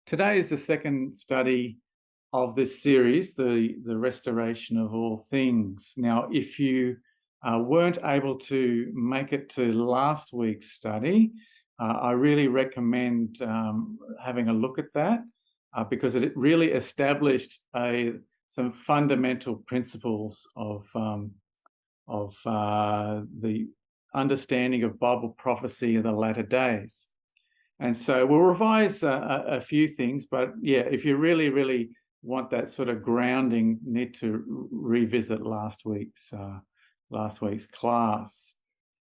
Today is the second study of this series, the restoration of all things. Now, if you weren't able to make it to last week's study, I really recommend having a look at that because it really established some fundamental principles of the understanding of Bible prophecy in the latter days. And so we'll revise a few things, but yeah, if you really want that sort of grounding, need to revisit last week's class.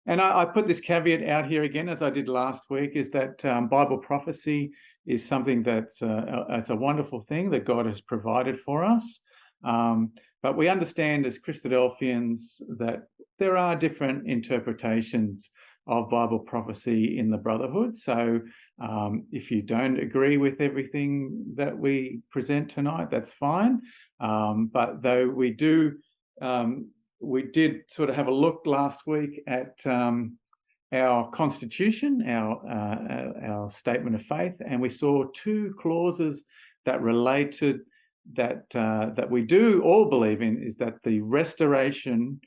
And I put this caveat out here again, as I did last week, is that Bible prophecy is something that's it's a wonderful thing that God has provided for us. But we understand as Christadelphians that there are different interpretations of Bible prophecy in the Brotherhood. So if you don't agree with everything that we present tonight, that's fine. But though we did sort of have a look last week at our constitution, our statement of faith, and we saw two clauses that related that we do all believe in, is that the restoration,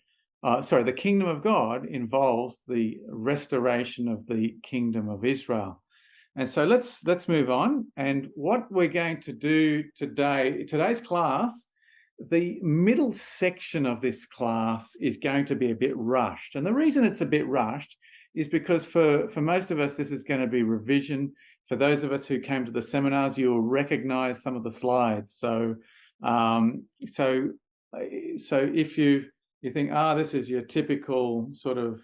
the kingdom of God involves the restoration of the kingdom of Israel. And so let's move on. And what we're going to do today's class, the middle section of this class is going to be a bit rushed. And the reason it's a bit rushed is because for most of us, this is going to be revision. For those of us who came to the seminars, you'll recognize some of the slides. So if you think, this is your typical sort of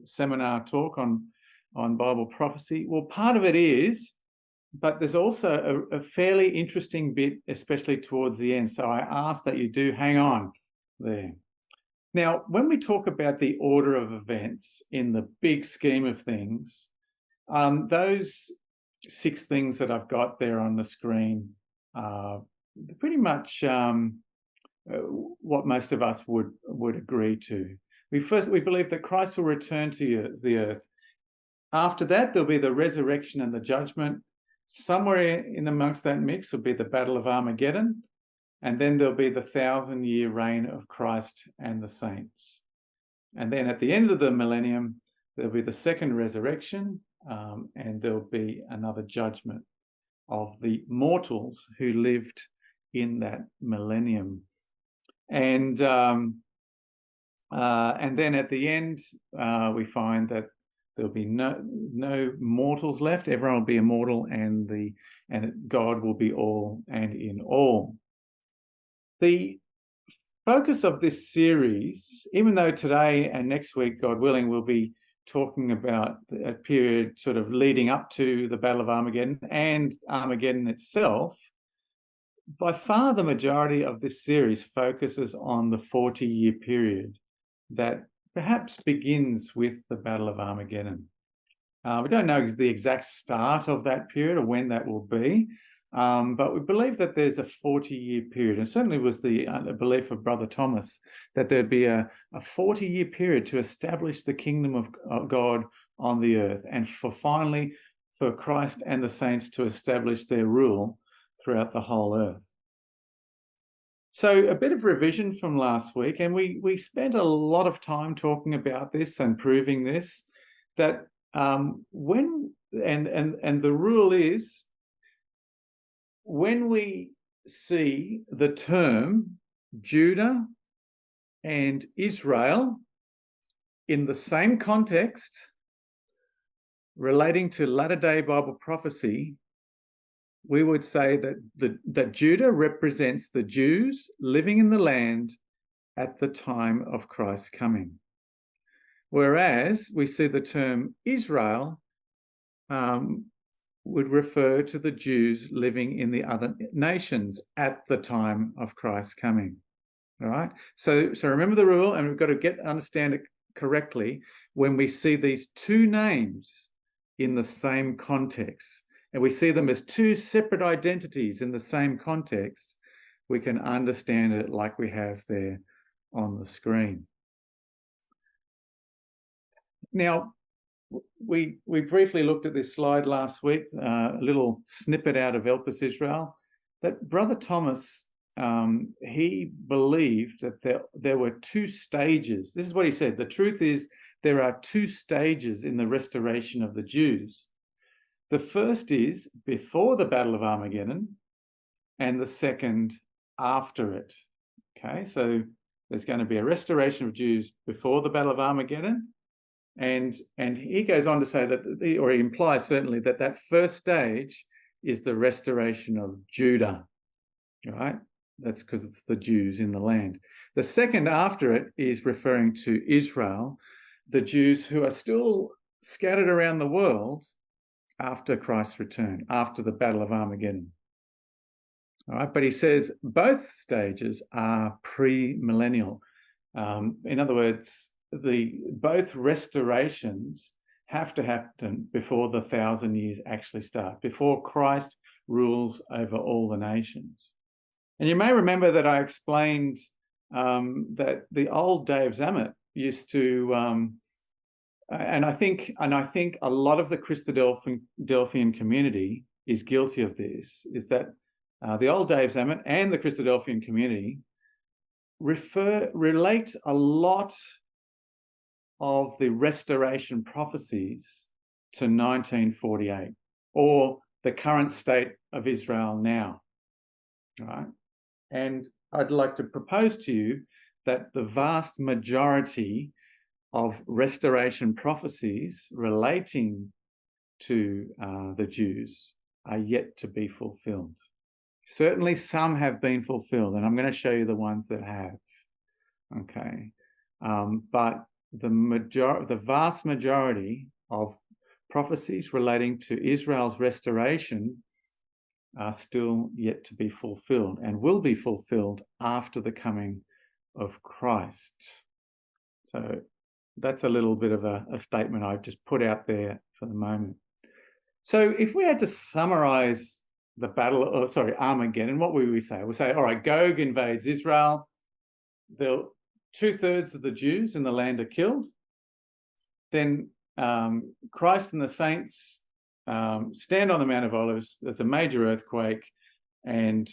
seminar talk on Bible prophecy, well, part of it is, but there's also a fairly interesting bit, especially towards the end. So I ask that you do hang on there. Now, when we talk about the order of events in the big scheme of things, those 6 things that I've got there on the screen are pretty much what most of us would agree to. We believe that Christ will return to the earth. After that, there'll be the resurrection and the judgment. Somewhere in amongst that mix will be the Battle of Armageddon. And then there'll be the 1,000-year reign of Christ and the saints. And then at the end of the millennium, there'll be the second resurrection, and there'll be another judgment of the mortals who lived in that millennium. And then at the end, we find that there'll be no mortals left. Everyone will be immortal, and God will be all and in all. The focus of this series, even though today and next week, God willing, we'll be talking about a period sort of leading up to the Battle of Armageddon and Armageddon itself, by far the majority of this series focuses on the 40-year period that perhaps begins with the Battle of Armageddon. We don't know the exact start of that period or when that will be, but we believe that there's a 40-year period. And certainly was the belief of Brother Thomas that there'd be a 40-year period to establish the kingdom of God on the earth, and finally for Christ and the saints to establish their rule throughout the whole earth. So a bit of revision from last week, and we spent a lot of time talking about this and proving this, that the rule is, when we see the term Judah and Israel in the same context relating to latter-day Bible prophecy, we would say that Judah represents the Jews living in the land at the time of Christ's coming. Whereas we see the term Israel would refer to the Jews living in the other nations at the time of Christ's coming. All right? So remember the rule, and we've got to understand it correctly. When we see these two names in the same context, and we see them as two separate identities in the same context, we can understand it like we have there on the screen. Now, we briefly looked at this slide last week, a little snippet out of Elpis Israel, that Brother Thomas, he believed that there were two stages. This is what he said. The truth is there are two stages in the restoration of the Jews. The first is before the Battle of Armageddon, and the second after it. Okay, so there's going to be a restoration of Jews before the Battle of Armageddon. And he goes on to say that, or he implies certainly that first stage is the restoration of Judah, right? That's because it's the Jews in the land. The second after it is referring to Israel, the Jews who are still scattered around the world after Christ's return, after the Battle of Armageddon. All right, but he says both stages are pre-millennial. In other words, both restorations have to happen before the 1,000 years actually start, before Christ rules over all the nations. And you may remember that I explained that the old day of Zammit used to, and I think a lot of the Christadelphian community is guilty of this, is that the old day of Zammit and the Christadelphian community relate a lot of the restoration prophecies to 1948 or the current state of Israel now, right? And I'd like to propose to you that the vast majority of restoration prophecies relating to the Jews are yet to be fulfilled. Certainly some have been fulfilled, and I'm going to show you the ones that have. Okay, but the vast majority of prophecies relating to Israel's restoration are still yet to be fulfilled and will be fulfilled after the coming of Christ. So that's a little bit of a statement I've just put out there for the moment. So if we had to summarize the battle, Armageddon, what would we say? We'll say, all right, Gog invades Israel. 2/3 of the Jews in the land are killed. Then Christ and the saints stand on the Mount of Olives. There's a major earthquake, and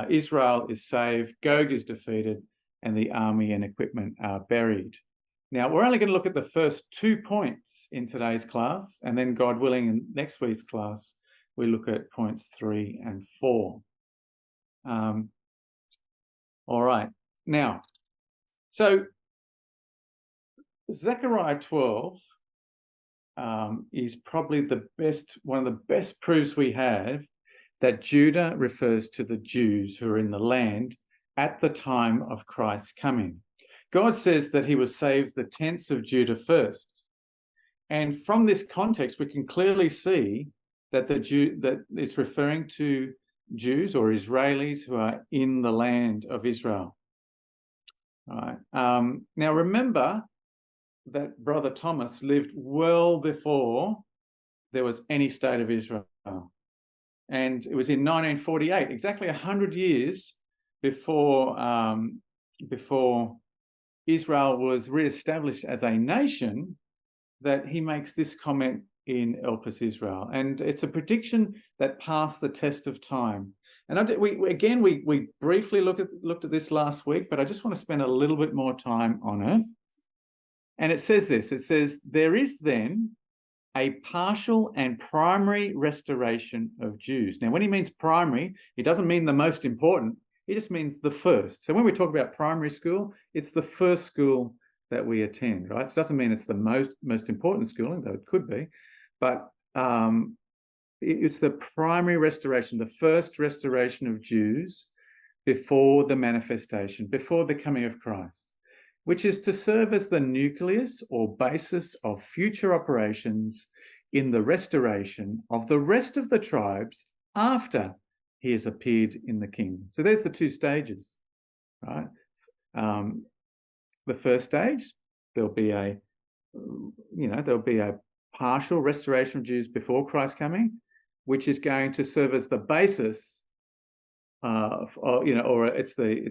Israel is saved. Gog is defeated, and the army and equipment are buried. Now, we're only going to look at the first 2 points in today's class, and then, God willing, in next week's class, we look at points 3 and 4. All right. Now, so Zechariah 12 is probably one of the best proofs we have that Judah refers to the Jews who are in the land at the time of Christ's coming. God says that he will save the tents of Judah first. And from this context, we can clearly see that that it's referring to Jews or Israelis who are in the land of Israel. All right. Now, remember that Brother Thomas lived well before there was any state of Israel. And it was in 1948, exactly 100 years before Israel was re-established as a nation, that he makes this comment in Elpis Israel. And it's a prediction that passed the test of time. And we briefly looked at this last week, but I just want to spend a little bit more time on it. And it says this, it says, there is then a partial and primary restoration of Jews. Now, when he means primary, he doesn't mean the most important. He just means the first. So when we talk about primary school, it's the first school that we attend, right? It doesn't mean it's the most important schooling, though it could be, but it's the primary restoration, the first restoration of Jews before the manifestation, before the coming of Christ, which is to serve as the nucleus or basis of future operations in the restoration of the rest of the tribes after he has appeared in the kingdom. So there's the two stages, right? The first stage, there'll be a partial restoration of Jews before Christ's coming, which is going to serve as the basis it's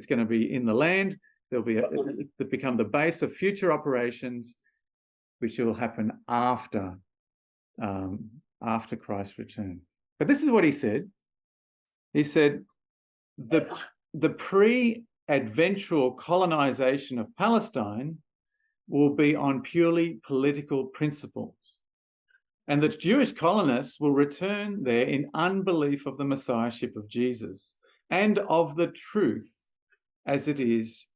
going to be in the land. There'll be to become the base of future operations which will happen after Christ's return. But this is what he said. He said, the pre-adventural colonization of Palestine will be on purely political principles. And the Jewish colonists will return there in unbelief of the messiahship of Jesus and of the truth as it is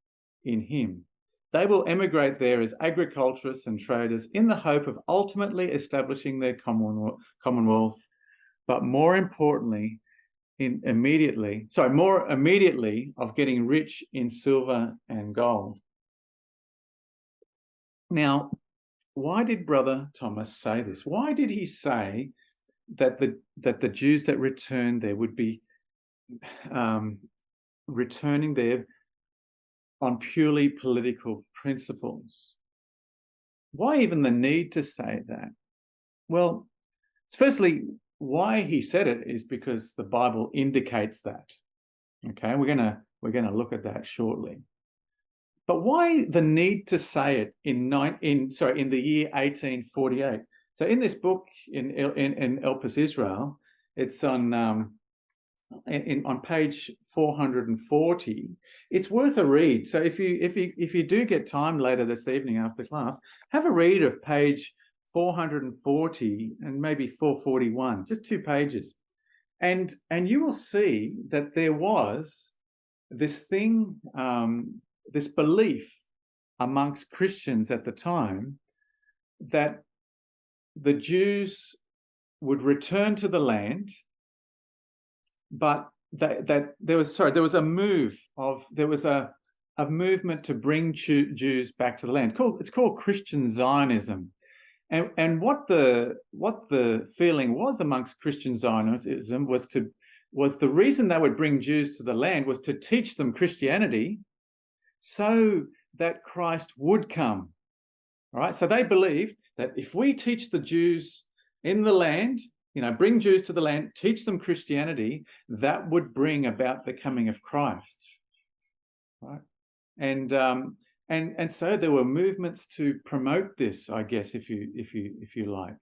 in him. They will emigrate there as agriculturists and traders in the hope of ultimately establishing their commonwealth, but more importantly, more immediately of getting rich in silver and gold. Now, why did Brother Thomas say this? Why did he say that the Jews that returned there would be returning there on purely political principles? Why even the need to say that? Well, firstly, why he said it is because the Bible indicates that. Okay, we're gonna look at that shortly. But why the need to say it in the year 1848? So in this book in Elpis Israel, it's on page 440. It's worth a read. So if you do get time later this evening after class, have a read of page 440 and maybe 441, just 2 pages, and you will see that there was this thing, this belief amongst Christians at the time that the Jews would return to the land, but that there was a movement to bring Jews back to the land. It's called Christian Zionism, and what the feeling was amongst Christian Zionism was the reason they would bring Jews to the land was to teach them Christianity, so that Christ would come. All right, so they believed that if we teach the Jews in the land, bring Jews to the land, teach them Christianity, that would bring about the coming of Christ. Right, and so there were movements to promote this, I guess, if you like.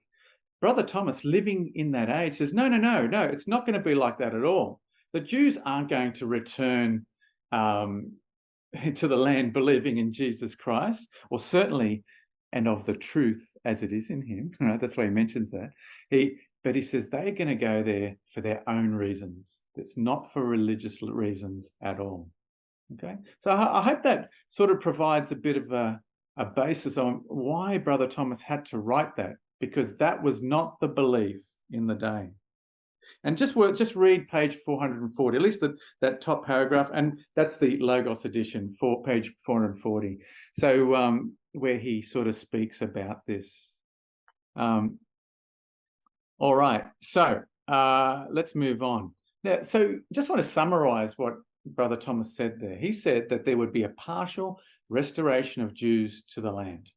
Brother Thomas, living in that age, says, no, it's not going to be like that at all. The Jews aren't going to return to the land believing in Jesus Christ, or certainly, and of the truth as it is in him. Right? That's why he mentions that. But he says they're going to go there for their own reasons. It's not for religious reasons at all. Okay, so I hope that sort of provides a bit of a basis on why Brother Thomas had to write that, because that was not the belief in the day. And just read page 440, at least that top paragraph, and that's the Logos edition for page 440. So where he sort of speaks about this. All right, so let's move on. Now, so just want to summarize what Brother Thomas said there. He said that there would be a partial restoration of Jews to the land.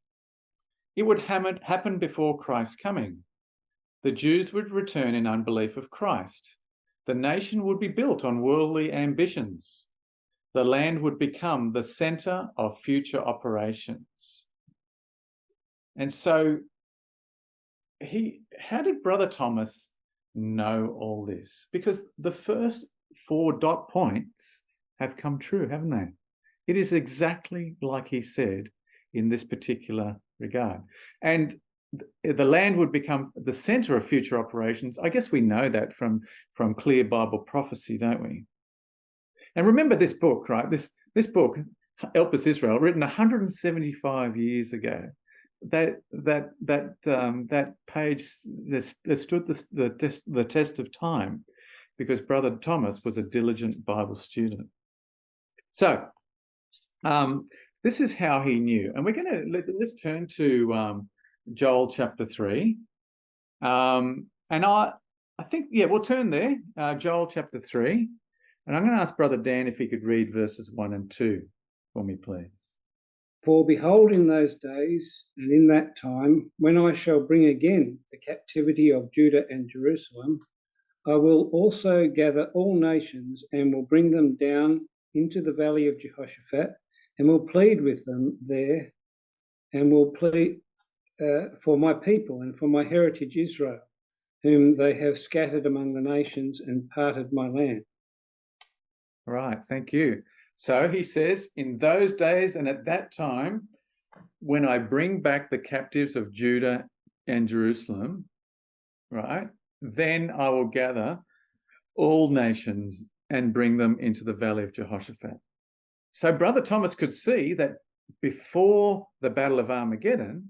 It would happen before Christ's coming. The Jews would return in unbelief of Christ. The nation would be built on worldly ambitions. The land would become the center of future operations. And so how did Brother Thomas know all this? Because the first 4 dot points have come true, haven't they? It is exactly like he said in this particular regard. And the land would become the center of future operations. I guess we know that from clear Bible prophecy, don't we? And remember this book, right? This book, Elpis Israel, written 175 years ago. That page stood the test of time, because Brother Thomas was a diligent Bible student. So this is how he knew. And we're going to let's turn to Joel chapter 3. And I think, we'll turn there, Joel chapter 3. And I'm going to ask Brother Dan if he could read verses 1 and 2 for me, please. For behold, in those days and in that time, when I shall bring again the captivity of Judah and Jerusalem, I will also gather all nations and will bring them down into the valley of Jehoshaphat, and will plead with them there, and will plead for my people and for my heritage Israel, whom they have scattered among the nations and parted my land. Right, thank you. So he says, in those days and at that time, when I bring back the captives of Judah and Jerusalem, right, then I will gather all nations and bring them into the valley of Jehoshaphat. So Brother Thomas could see that before the Battle of Armageddon,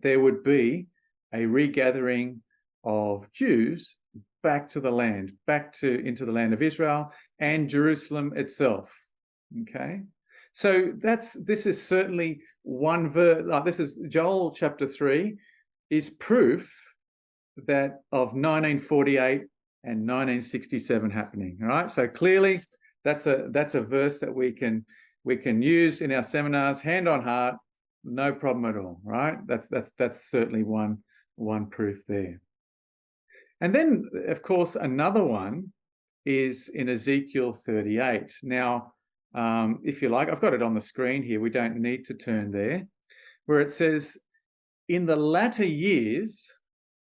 there would be a regathering of Jews back to the land, into the land of Israel and Jerusalem itself. Okay, so this is certainly one verse. This is Joel chapter 3, is proof that of 1948 and 1967 happening. All right, so clearly that's a verse that we can use in our seminars, hand on heart, no problem at all. Right, that's certainly one proof there. And then, of course, another one is in Ezekiel 38. Now, if you like, I've got it on the screen here. We don't need to turn there, where it says, in the latter years,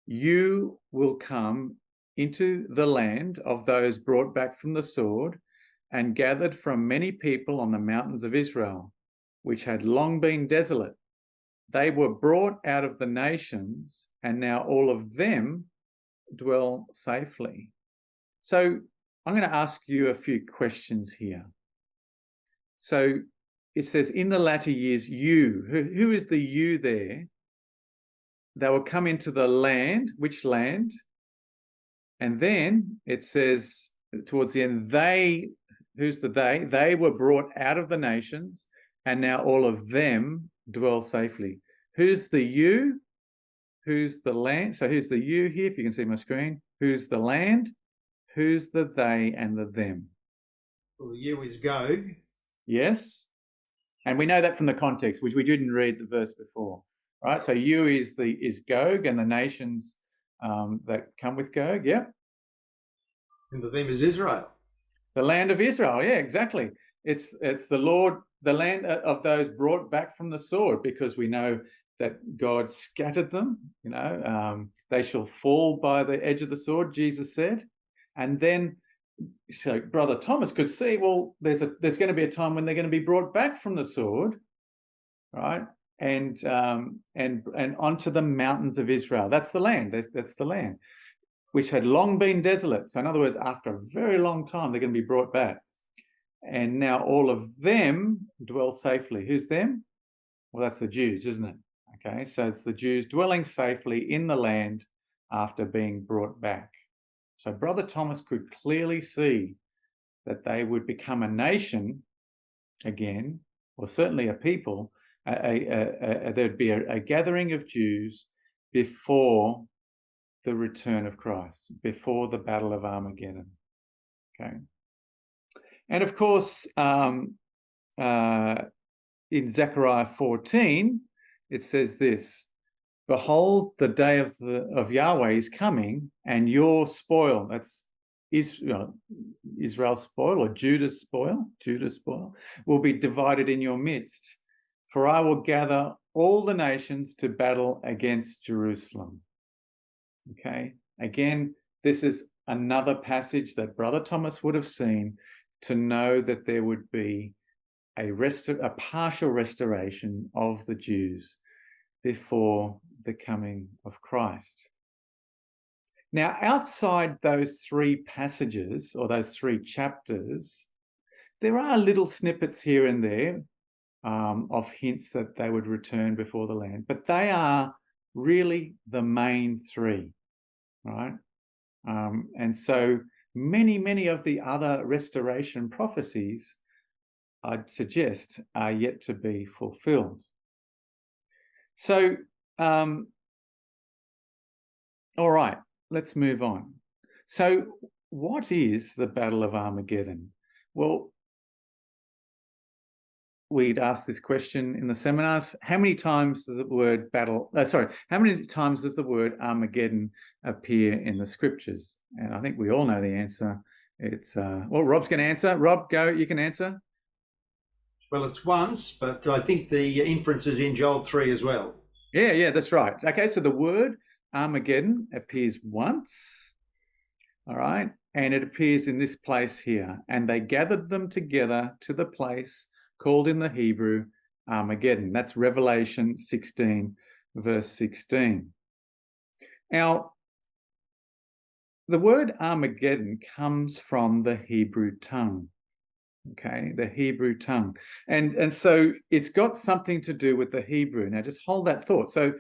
you will come into the land of those brought back from the sword and gathered from many people on the mountains of Israel, which had long been desolate. They were brought out of the nations, and now all of them dwell safely. So I'm going to ask you a few questions here. So it says, in the latter years, you, who is the you there? They will come into the land. Which land? And then it says towards the end, who's the they? They were brought out of the nations, and now all of them dwell safely. Who's the you? Who's the land? So who's the you here, if you can see my screen? Who's the land? Who's the they and the them? Well, the you is Gog. Yes. And we know that from the context, which we didn't read the verse before. Right? So you is Gog and the nations that come with Gog, yeah. And the them is Israel. The land of Israel, yeah, exactly. It's the Lord, the land of those brought back from the sword, because we know that God scattered them, they shall fall by the edge of the sword, Jesus said. And then, so Brother Thomas could see, well, there's going to be a time when they're going to be brought back from the sword, right? And onto the mountains of Israel. That's the land. That's the land, which had long been desolate. So in other words, after a very long time, they're going to be brought back. And now all of them dwell safely. Who's them? Well, that's the Jews, isn't it? Okay, so it's the Jews dwelling safely in the land after being brought back. So Brother Thomas could clearly see that they would become a nation again, or certainly a people. There'd be a gathering of Jews before the return of Christ, before the Battle of Armageddon. Okay, and of course, in Zechariah 14, it says this: behold, the day of Yahweh is coming, and your spoil, that's Israel's spoil or Judah's spoil, will be divided in your midst. For I will gather all the nations to battle against Jerusalem. Okay, again, this is another passage that Brother Thomas would have seen to know that there would be a partial restoration of the Jews before the coming of Christ. Now, outside those three passages or those three chapters, there are little snippets here and there of hints that they would return before the land, but they are really the main three, right? And so many of the other restoration prophecies, I'd suggest, are yet to be fulfilled. So, all right, let's move on. So what is the Battle of Armageddon? Well, we'd ask this question in the seminars. How many times does the word how many times does the word Armageddon appear in the scriptures? And I think we all know the answer. It's, well, Rob's going to answer. Rob, go, you can answer. Well, it's once, but I think the inference is in Joel 3 as well. Yeah, that's right. Okay, so the word Armageddon appears once, all right, and it appears in this place here. And they gathered them together to the place called in the Hebrew Armageddon. That's Revelation 16, verse 16. Now, the word Armageddon comes from the Hebrew tongue. Okay, the Hebrew tongue. And so it's got something to do with the Hebrew. Now just hold that thought. So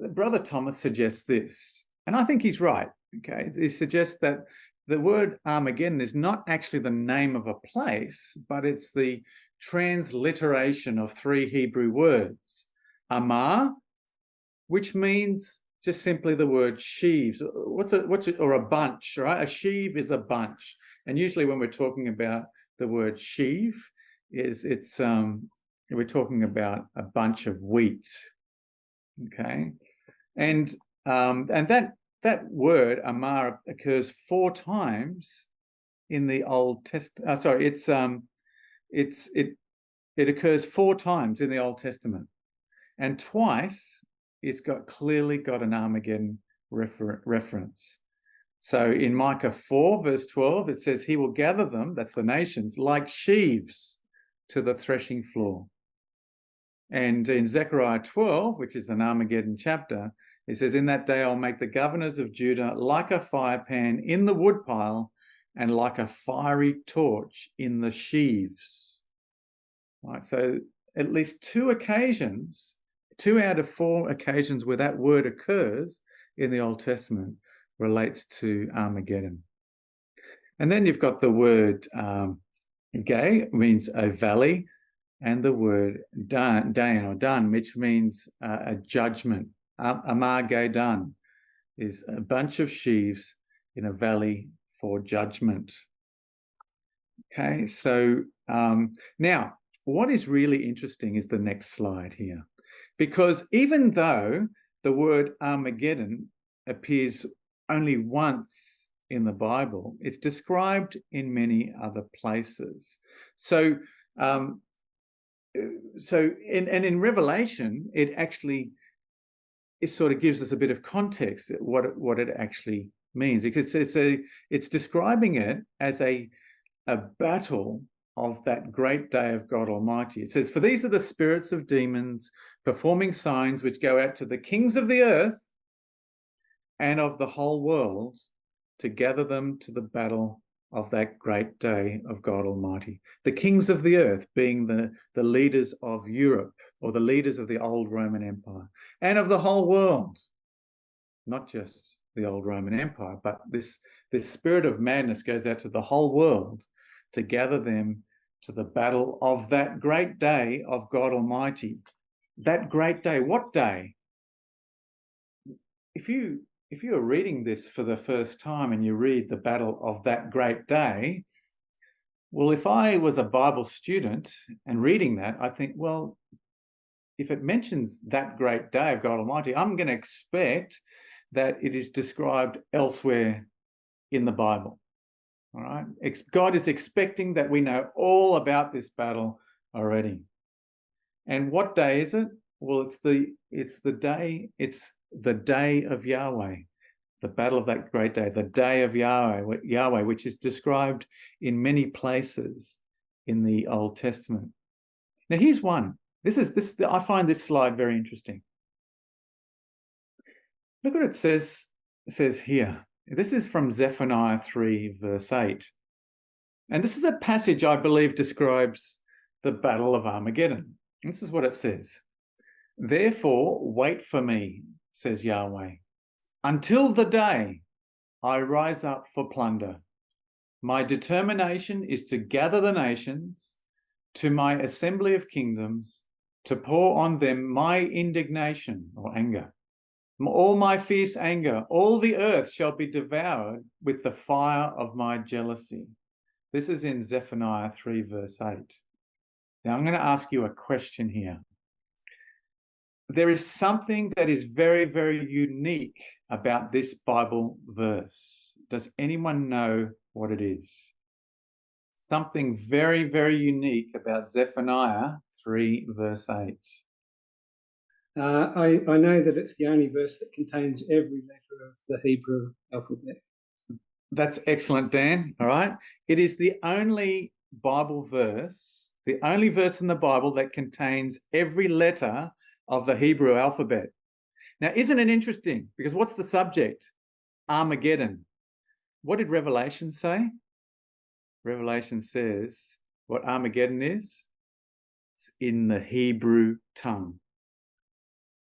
Brother Thomas suggests this, and I think he's right. Okay, he suggests that the word Armageddon is not actually the name of a place, but it's the transliteration of three Hebrew words. Amar, which means just simply the word sheaves. Or a bunch, right? A sheave is a bunch. And usually when we're talking about the word sheaf, we're talking about a bunch of wheat. Okay. And that word amar occurs 4 times in the Old Testament. It occurs 4 times in the Old Testament, and twice it's clearly got an Armageddon reference. So in Micah 4, verse 12, it says, he will gather them, that's the nations, like sheaves to the threshing floor. And in Zechariah 12, which is an Armageddon chapter, it says, in that day I'll make the governors of Judah like a firepan in the woodpile and like a fiery torch in the sheaves. Right, so at least 2 out of 4 occasions where that word occurs in the Old Testament relates to Armageddon. And then you've got the word gay, means a valley, and the word dan, which means a judgment. Armageddon is a bunch of sheaves in a valley for judgment. Okay, so now what is really interesting is the next slide here, because even though the word Armageddon appears only once in the Bible, it's described in many other places. So in Revelation, it actually sort of gives us a bit of context at what it actually means, because it's describing it as a battle of that great day of God Almighty. It says, for these are the spirits of demons performing signs which go out to the kings of the earth and of the whole world to gather them to the battle of that great day of God Almighty. The kings of the earth being the leaders of Europe, or the leaders of the old Roman Empire, and of the whole world, not just the old Roman Empire, but this spirit of madness goes out to the whole world to gather them to the battle of that great day of God Almighty. That great day, what day? If you are reading this for the first time and you read the battle of that great day, well, if I was a Bible student and reading that, I think, well, if it mentions that great day of God Almighty, I'm going to expect that it is described elsewhere in the Bible. All right. God is expecting that we know all about this battle already. And what day is it? Well, it's the day of Yahweh, the battle of that great day, the day of Yahweh, which is described in many places in the Old Testament. Now, here's one. I find this slide very interesting. Look what it says here. This is from Zephaniah 3, verse 8. And this is a passage I believe describes the battle of Armageddon. This is what it says. Therefore, wait for me, says Yahweh, until the day I rise up for plunder. My determination is to gather the nations to my assembly of kingdoms, to pour on them my indignation or anger. All my fierce anger, all the earth shall be devoured with the fire of my jealousy. This is in Zephaniah 3, verse 8. Now, I'm going to ask you a question here. There is something that is very, very unique about this Bible verse. Does anyone know what it is? Something very, very unique about Zephaniah 3, verse 8. I know that it's the only verse that contains every letter of the Hebrew alphabet. That's excellent, Dan. All right. It is the only Bible verse, the only verse in the Bible that contains every letter of the Hebrew alphabet. Now, isn't it interesting? Because what's the subject? Armageddon. What did Revelation say? Revelation says what Armageddon is. It's in the Hebrew tongue.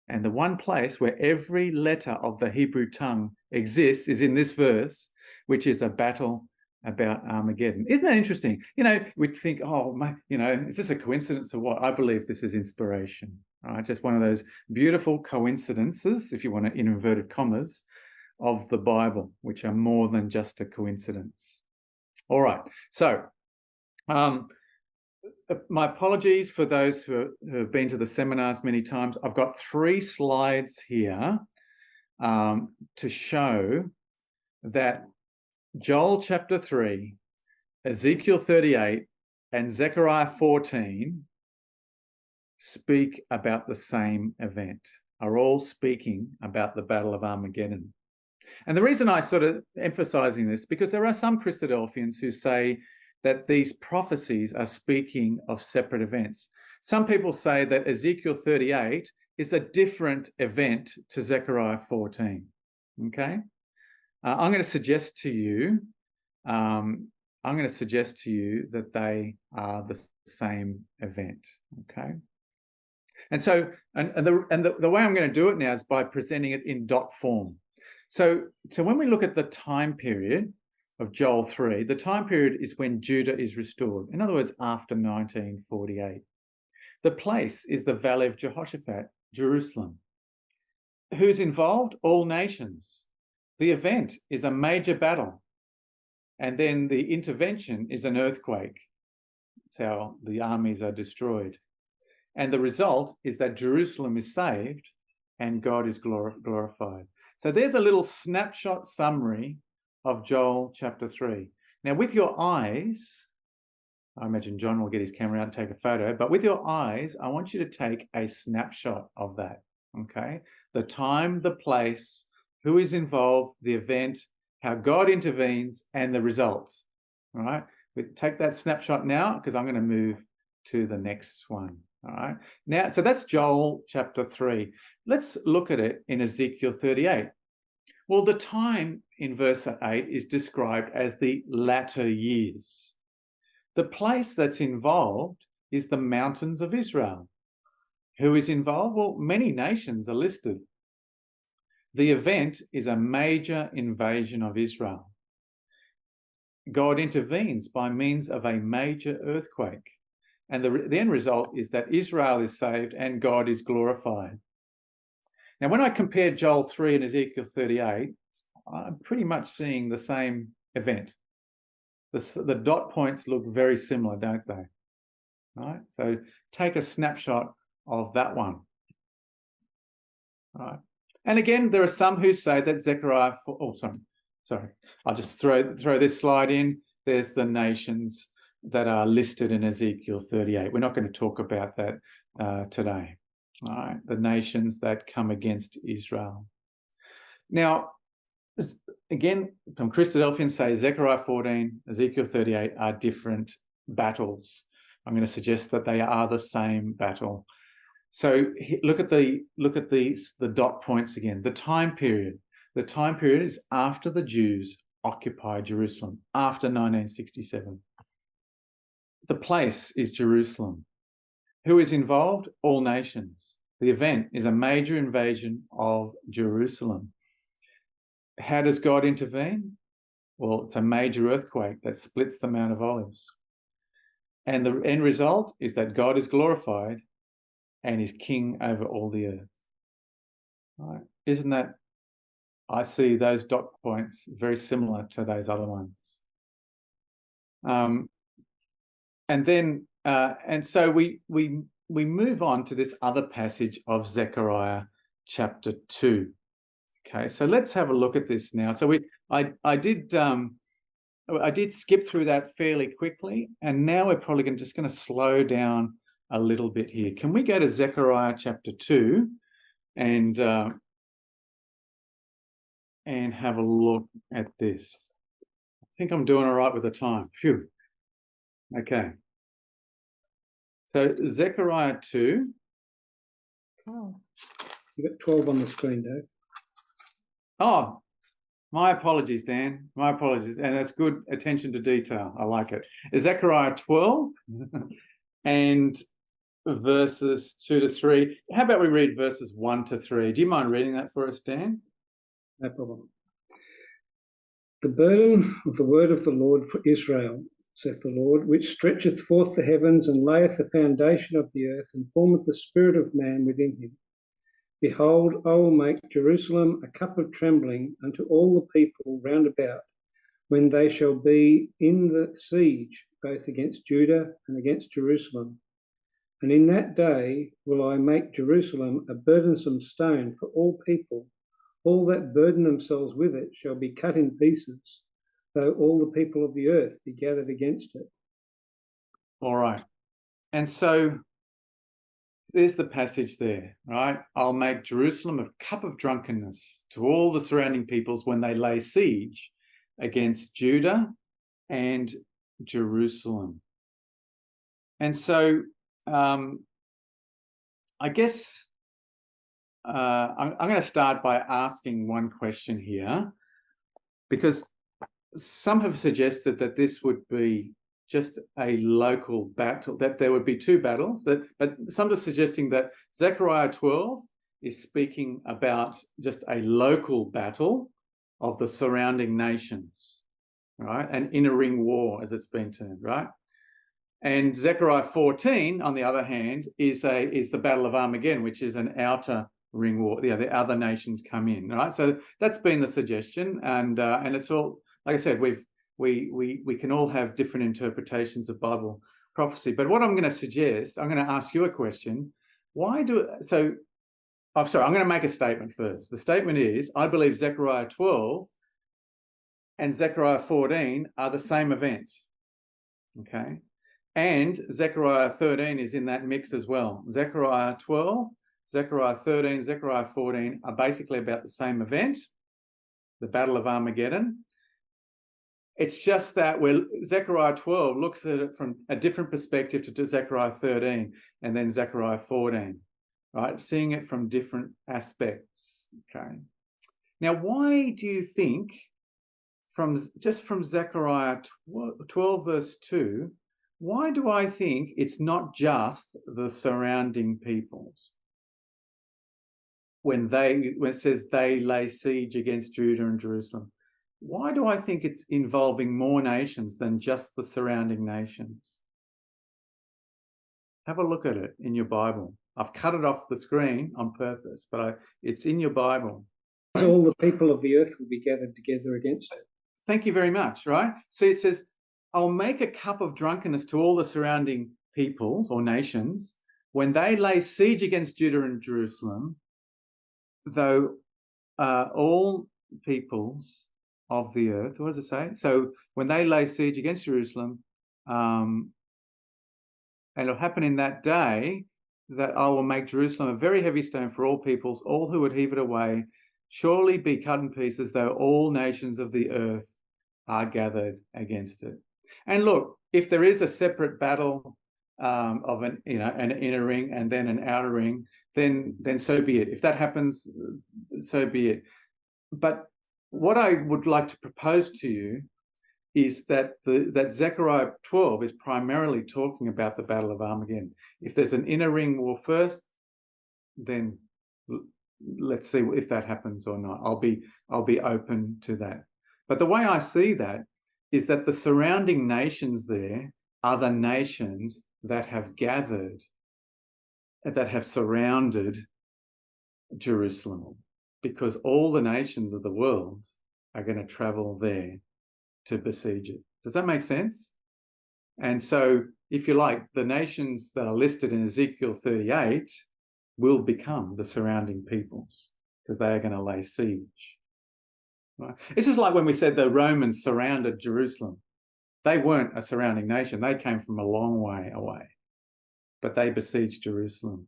And the one place where every letter of the Hebrew tongue exists is in this verse, which is a battle about Armageddon. Isn't that interesting? You know, we'd think, oh, you know, is this a coincidence or what? I believe this is inspiration, right? Just one of those beautiful coincidences, if you want to, in inverted commas, of the Bible, which are more than just a coincidence. All right. So, my apologies for those who have been to the seminars many times. I've got 3 slides here to show that Joel chapter 3, Ezekiel 38, and Zechariah 14 speak about the same event, are all speaking about the Battle of Armageddon. And the reason I sort of emphasizing this, because there are some Christadelphians who say that these prophecies are speaking of separate events. Some people say that Ezekiel 38 is a different event to Zechariah 14. Okay, I'm going to suggest to you, that they are the same event. Okay, and so the way I'm going to do it now is by presenting it in dot form. So when we look at the time period of Joel 3, the time period is when Judah is restored. In other words, after 1948. The place is the Valley of Jehoshaphat, Jerusalem. Who's involved? All nations. The event is a major battle. And then the intervention is an earthquake. That's how the armies are destroyed. And the result is that Jerusalem is saved and God is glorified. So there's a little snapshot summary of Joel chapter 3. Now, with your eyes, I imagine John will get his camera out and take a photo, but with your eyes, I want you to take a snapshot of that, okay? The time, the place, who is involved, the event, how God intervenes, and the results, all right? We take that snapshot now because I'm going to move to the next one, all right? Now, so that's Joel chapter 3. Let's look at it in Ezekiel 38. Well, the time in verse 8 is described as the latter years. The place that's involved is the mountains of Israel. Who is involved? Well, many nations are listed. The event is a major invasion of Israel. God intervenes by means of a major earthquake. And the end result is that Israel is saved and God is glorified. Now, when I compare Joel 3 and Ezekiel 38, I'm pretty much seeing the same event. The dot points look very similar, don't they? All right, so take a snapshot of that one. All right. And again, there are some who say that Zechariah, sorry, I'll just throw this slide in. There's the nations that are listed in Ezekiel 38. We're not going to talk about that today. All right, the nations that come against Israel. Now, again, some Christadelphians say Zechariah 14, Ezekiel 38 are different battles. I'm going to suggest that they are the same battle. So look at the dot points again. The time period. The time period is after the Jews occupied Jerusalem, after 1967. The place is Jerusalem. Who is involved? All nations. The event is a major invasion of Jerusalem. How does God intervene? Well, it's a major earthquake that splits the Mount of Olives. And the end result is that God is glorified and is king over all the earth. Right? Isn't that, I see those dot points very similar to those other ones. And so we move on to this other passage of Zechariah chapter 2. Okay, so let's have a look at this now. So I did skip through that fairly quickly, and now we're probably just going to slow down a little bit here. Can we go to Zechariah chapter 2? and have a look at this. I think I'm doing all right with the time. Phew. Okay. So Zechariah 2. Oh. You've got 12 on the screen, Dave. Oh, my apologies, Dan. My apologies. And that's good attention to detail. I like it. Zechariah 12 and verses 2 to 3. How about we read verses 1 to 3? Do you mind reading that for us, Dan? No problem. The burden of the word of the Lord for Israel, saith the Lord, which stretcheth forth the heavens and layeth the foundation of the earth and formeth the spirit of man within him. Behold, I will make Jerusalem a cup of trembling unto all the people round about, when they shall be in the siege, both against Judah and against Jerusalem. And in that day will I make Jerusalem a burdensome stone for all people. All that burden themselves with it shall be cut in pieces, though all the people of the earth be gathered against it. All right. And so there's the passage there, right? I'll make Jerusalem a cup of drunkenness to all the surrounding peoples when they lay siege against Judah and Jerusalem. And so I guess I'm going to start by asking one question here, because some have suggested that this would be just a local battle, that there would be two battles, but some are suggesting that Zechariah 12 is speaking about just a local battle of the surrounding nations, right? An inner ring war, as it's been termed, right? And Zechariah 14, on the other hand, is the Battle of Armageddon, which is an outer ring war. Yeah, the other nations come in, right? So that's been the suggestion, and it's all, like I said, we can all have different interpretations of Bible prophecy. But what I'm going to suggest, I'm going to ask you a question. I'm going to make a statement first. The statement is, I believe Zechariah 12 and Zechariah 14 are the same event, okay? And Zechariah 13 is in that mix as well. Zechariah 12, Zechariah 13, Zechariah 14 are basically about the same event, the Battle of Armageddon. It's just that Zechariah 12 looks at it from a different perspective to Zechariah 13 and then Zechariah 14, right? Seeing it from different aspects, okay? Now, why do you think from Zechariah 12 verse 2, why do I think it's not just the surrounding peoples? When it says they lay siege against Judah and Jerusalem, why do I think it's involving more nations than just the surrounding nations? Have a look at it in your Bible. I've cut it off the screen on purpose, but it's in your Bible. All the people of the earth will be gathered together against it. Thank you very much, right? So it says, I'll make a cup of drunkenness to all the surrounding peoples or nations when they lay siege against Judah and Jerusalem, though all peoples of the earth, what does it say? So when they lay siege against Jerusalem, and it'll happen in that day that I will make Jerusalem a very heavy stone for all peoples, all who would heave it away, surely be cut in pieces, though all nations of the earth are gathered against it. And look, if there is a separate battle of an inner ring and then an outer ring, then so be it. If that happens, so be it. But what I would like to propose to you is that that Zechariah 12 is primarily talking about the Battle of Armageddon. If there's an inner ring war first, then let's see if that happens or not. I'll be open to that. But the way I see that is that the surrounding nations there are the nations that have gathered, that have surrounded Jerusalem, because all the nations of the world are going to travel there to besiege it. Does that make sense? And so, if you like, the nations that are listed in Ezekiel 38 will become the surrounding peoples because they are going to lay siege. Right? It's just like when we said the Romans surrounded Jerusalem. They weren't a surrounding nation. They came from a long way away, but they besieged Jerusalem.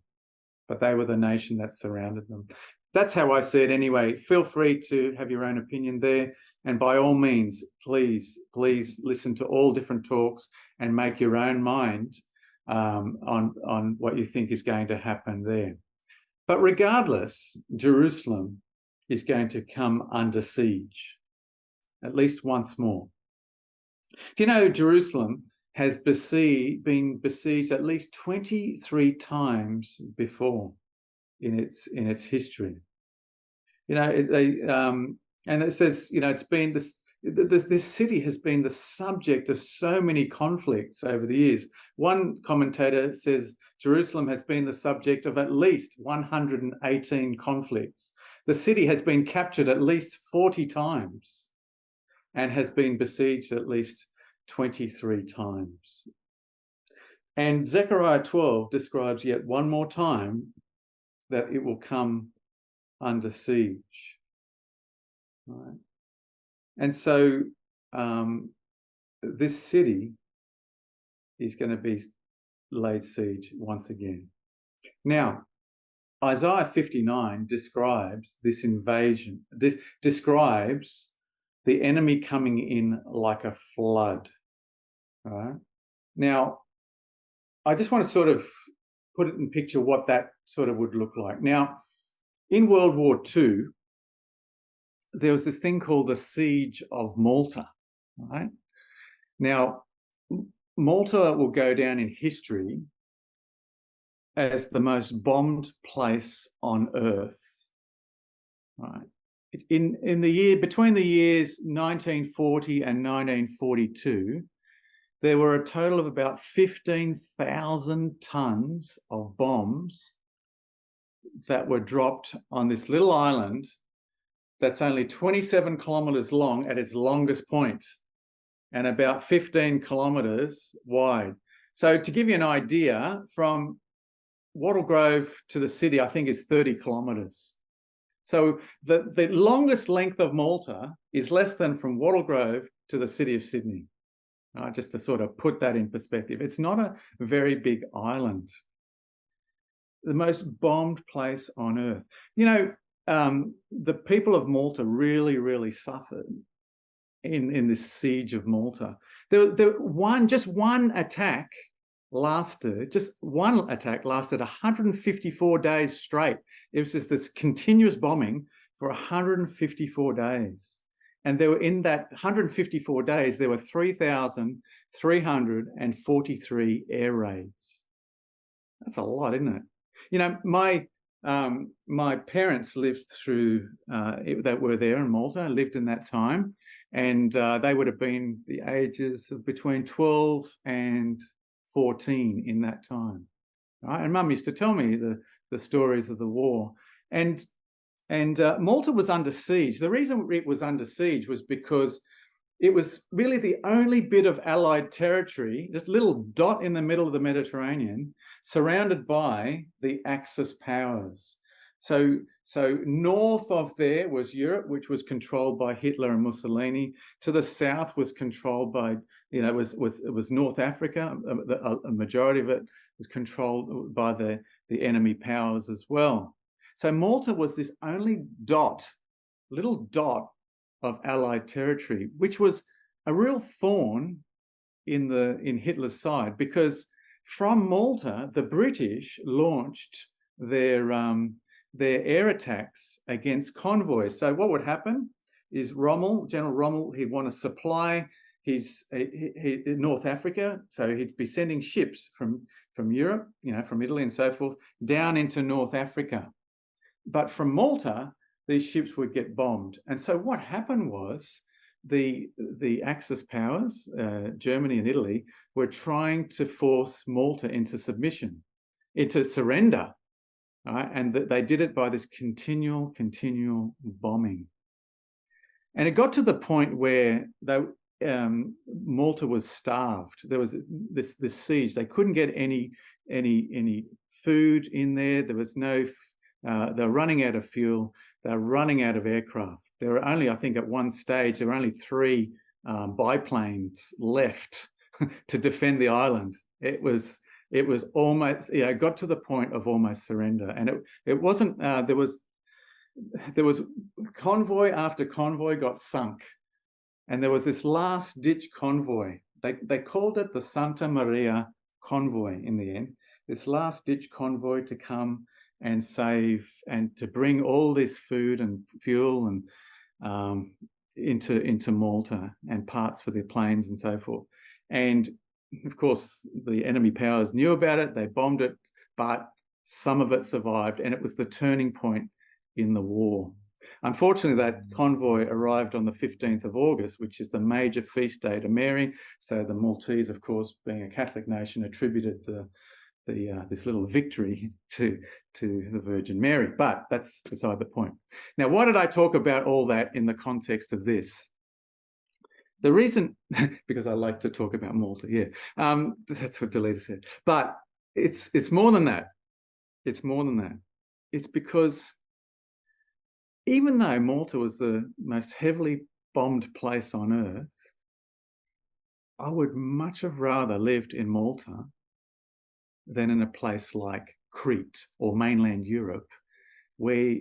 but they were the nation that surrounded them. That's how I see it anyway. Feel free to have your own opinion there. And by all means, please listen to all different talks and make your own mind on what you think is going to happen there. But regardless, Jerusalem is going to come under siege, at least once more. Do you know Jerusalem has been besieged at least 23 times before in its history? You know, and it says, you know, it's been this city has been the subject of so many conflicts over the years. One commentator says Jerusalem has been the subject of at least 118 conflicts. The city has been captured at least 40 times and has been besieged at least 23 times. And Zechariah 12 describes yet one more time that it will come under siege. Right? And so this city is going to be laid siege once again. Now, Isaiah 59 describes this invasion. This describes the enemy coming in like a flood. All right? Now, I just want to sort of put it in picture what that sort of would look like. Now, in World War II, there was this thing called the Siege of Malta. Right? Now, Malta will go down in history as the most bombed place on earth. Right? In the year between the years 1940 and 1942, there were a total of about 15,000 tons of bombs that were dropped on this little island that's only 27 kilometres long at its longest point and about 15 kilometres wide. So to give you an idea, from Wattle Grove to the city, I think is 30 kilometres. So the longest length of Malta is less than from Wattle Grove to the city of Sydney. Just to sort of put that in perspective. It's not a very big island. The most bombed place on earth. You know, the people of Malta really, really suffered in this siege of Malta. Just one attack lasted 154 days straight. It was just this continuous bombing for 154 days. And there were, in that 154 days, there were 3,343 air raids. That's a lot, isn't it? You know, my parents lived through, that were there in Malta, lived in that time, and they would have been the ages of between 12 and 14 in that time. Right? And Mum used to tell me the stories of the war. And Malta was under siege. The reason it was under siege was because it was really the only bit of Allied territory, this little dot in the middle of the Mediterranean, surrounded by the Axis powers. So north of there was Europe, which was controlled by Hitler and Mussolini. To the south was controlled by, you know, it was North Africa. A majority of it was controlled by the enemy powers as well. So Malta was this only little dot of Allied territory, which was a real thorn in Hitler's side, because from Malta, the British launched their air attacks against convoys. So what would happen is General Rommel, he'd want to supply North Africa, so he'd be sending ships from Europe, you know, from Italy and so forth, down into North Africa. But from Malta, these ships would get bombed. And so what happened was the Axis powers, Germany and Italy, were trying to force Malta into surrender. Right? And they did it by this continual bombing. And it got to the point where Malta was starved. There was this siege. They couldn't get any food in there. There was no. They're running out of fuel. They're running out of aircraft. There were only, I think, at one stage, there were only 3 biplanes left to defend the island. It was It was almost, got to the point of almost surrender. And it wasn't, there was convoy after convoy got sunk. And there was this last ditch convoy. They called it the Santa Maria convoy in the end, this last ditch convoy to come and save and to bring all this food and fuel and into Malta and parts for the planes and so forth. And of course, the enemy powers knew about it. They bombed it, but some of it survived, and it was the turning point in the war. Unfortunately, that convoy arrived on the 15th of August, which is the major feast day to Mary. So the Maltese, of course, being a Catholic nation, attributed this little victory to the Virgin Mary. But that's beside the point. Now, why did I talk about all that in the context of this? The reason, because I like to talk about Malta, that's what Delita said. But it's more than that. It's more than that. It's because even though Malta was the most heavily bombed place on earth, I would much have rather lived in Malta than in a place like Crete or mainland Europe, where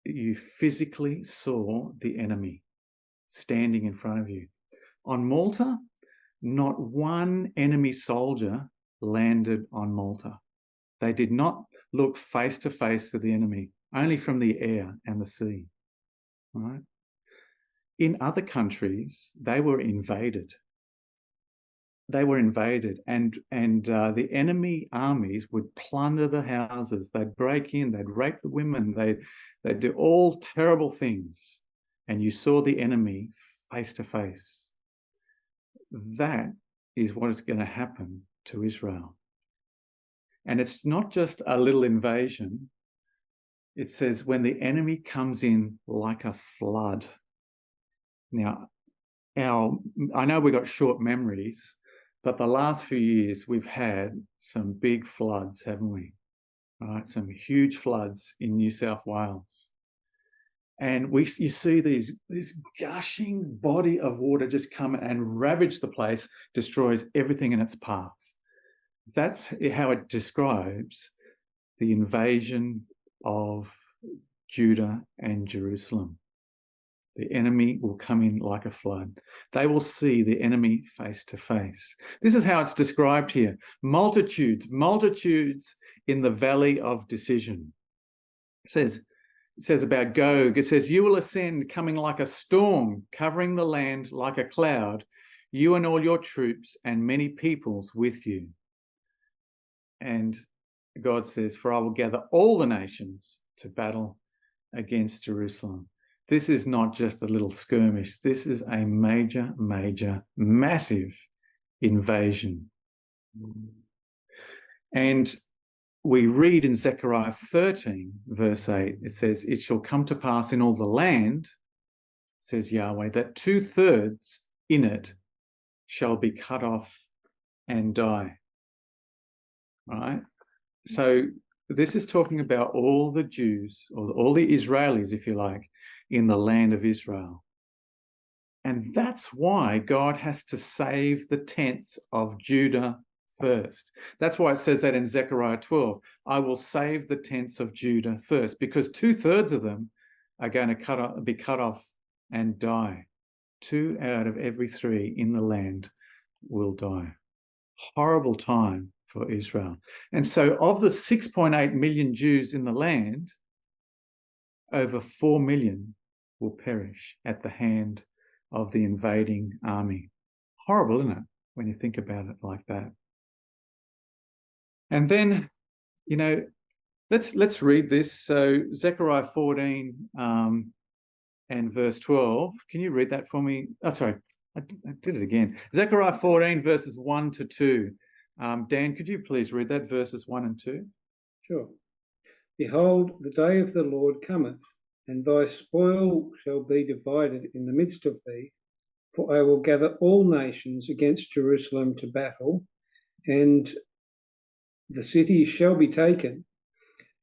you physically saw the enemy standing in front of you. On Malta, not one enemy soldier landed on Malta. They did not look face to face to the enemy, only from the air and the sea. Right? In other countries, they were invaded. They were invaded, and the enemy armies would plunder the houses. They'd break in. They'd rape the women. They'd do all terrible things, and you saw the enemy face to face. That is what is going to happen to Israel. And it's not just a little invasion. It says when the enemy comes in like a flood. Now, I know we've got short memories, but the last few years we've had some big floods, haven't we? Right, some huge floods in New South Wales. And you see this gushing body of water just come and ravage the place, destroys everything in its path. That's how it describes the invasion of Judah and Jerusalem. The enemy will come in like a flood. They will see the enemy face to face. This is how it's described here. Multitudes in the valley of decision. It says about Gog, it says, you will ascend coming like a storm, covering the land like a cloud, you and all your troops and many peoples with you. And God says, for I will gather all the nations to battle against Jerusalem. This is not just a little skirmish. This is a major, massive invasion. And we read in Zechariah 13, verse 8, it says, it shall come to pass in all the land, says Yahweh, that 2/3 in it shall be cut off and die. Right? So this is talking about all the Jews, or all the Israelis, if you like, in the land of Israel. And that's why God has to save the tents of Judah first. That's why it says that in Zechariah 12, I will save the tents of Judah first, because 2/3 of them are going to be cut off and die. 2 out of every 3 in the land will die. Horrible time for Israel. And so of the 6.8 million Jews in the land, over 4 million will perish at the hand of the invading army. Horrible, isn't it, when you think about it like that? And then, let's read this. So Zechariah 14 and verse 12. Can you read that for me? Oh, sorry, I did it again. Zechariah 14 verses 1 to 2. Dan, could you please read that, verses 1 and 2? Sure. Behold, the day of the Lord cometh, and thy spoil shall be divided in the midst of thee, for I will gather all nations against Jerusalem to battle, and the city shall be taken,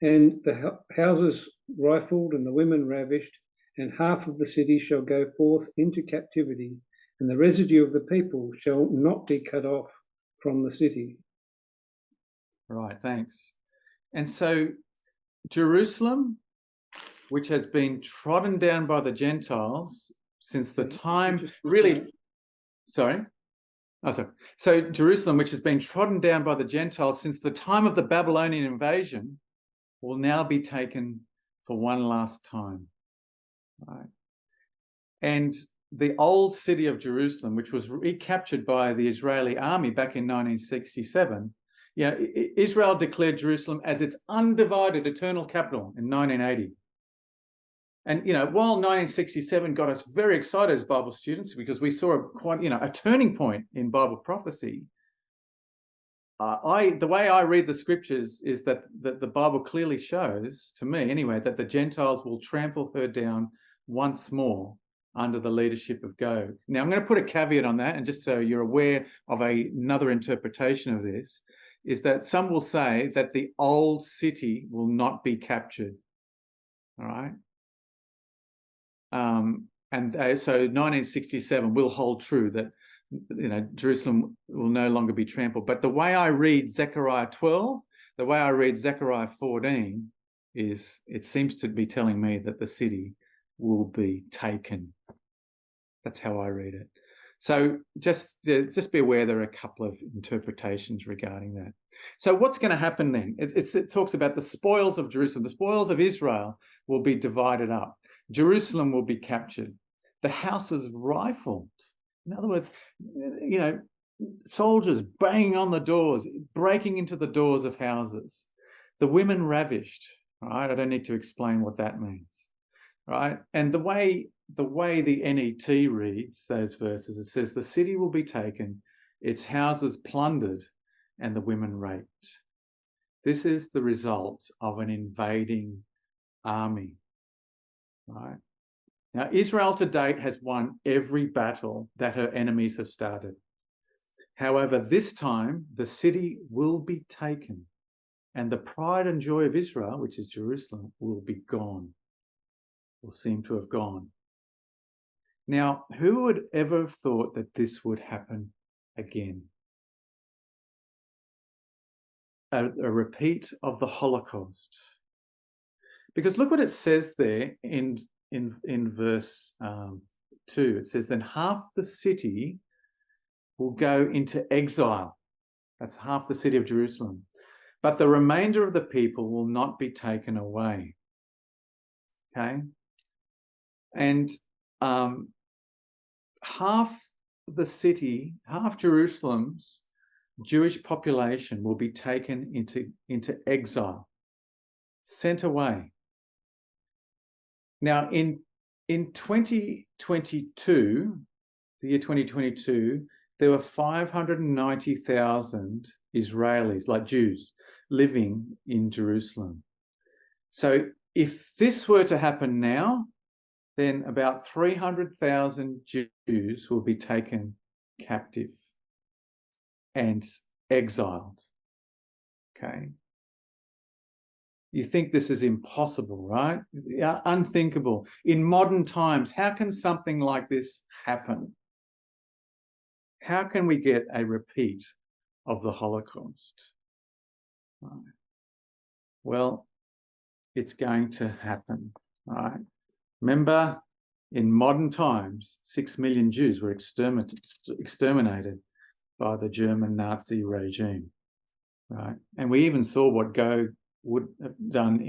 and the houses rifled, and the women ravished, and half of the city shall go forth into captivity, and the residue of the people shall not be cut off from the city. Right, thanks. And so Jerusalem, which has been trodden down by the Gentiles since the time, really, sorry. Oh, sorry. So Jerusalem, which has been trodden down by the Gentiles since the time of the Babylonian invasion, will now be taken for one last time. Right. And the old city of Jerusalem, which was recaptured by the Israeli army back in 1967, Israel declared Jerusalem as its undivided eternal capital in 1980. And, while 1967 got us very excited as Bible students because we saw a turning point in Bible prophecy, the way I read the scriptures is that the Bible clearly shows, to me anyway, that the Gentiles will trample her down once more under the leadership of Gog. Now, I'm going to put a caveat on that, and just so you're aware of another interpretation of this, is that some will say that the old city will not be captured. All right? So 1967 will hold true that Jerusalem will no longer be trampled. But the way I read Zechariah 12, the way I read Zechariah 14, is it seems to be telling me that the city will be taken. That's how I read it. So just be aware there are a couple of interpretations regarding that. So what's going to happen then? It talks about the spoils of Jerusalem. The spoils of Israel will be divided up. Jerusalem will be captured. The houses rifled. In other words, soldiers banging on the doors, breaking into the doors of houses. The women ravished. Right? I don't need to explain what that means. Right? And the way the NET reads those verses, it says the city will be taken, its houses plundered, and the women raped. This is the result of an invading army. Right? Now, Israel to date has won every battle that her enemies have started. However, this time the city will be taken, and the pride and joy of Israel, which is Jerusalem, will be gone, will seem to have gone. Now, who would ever have thought that this would happen again? A repeat of the Holocaust. Because look what it says there in verse 2. It says, then half the city will go into exile. That's half the city of Jerusalem. But the remainder of the people will not be taken away. Okay? And half the city, half Jerusalem's Jewish population will be taken into exile, sent away. Now, in 2022, the year 2022, there were 590,000 Israelis, like Jews, living in Jerusalem. So if this were to happen now, then about 300,000 Jews will be taken captive and exiled. Okay. You think this is impossible, right? Unthinkable. In modern times, how can something like this happen? How can we get a repeat of the Holocaust? Right. Well, it's going to happen, right? Remember, in modern times, 6 million Jews were exterminated by the German Nazi regime, right? And we even saw what Gog would have done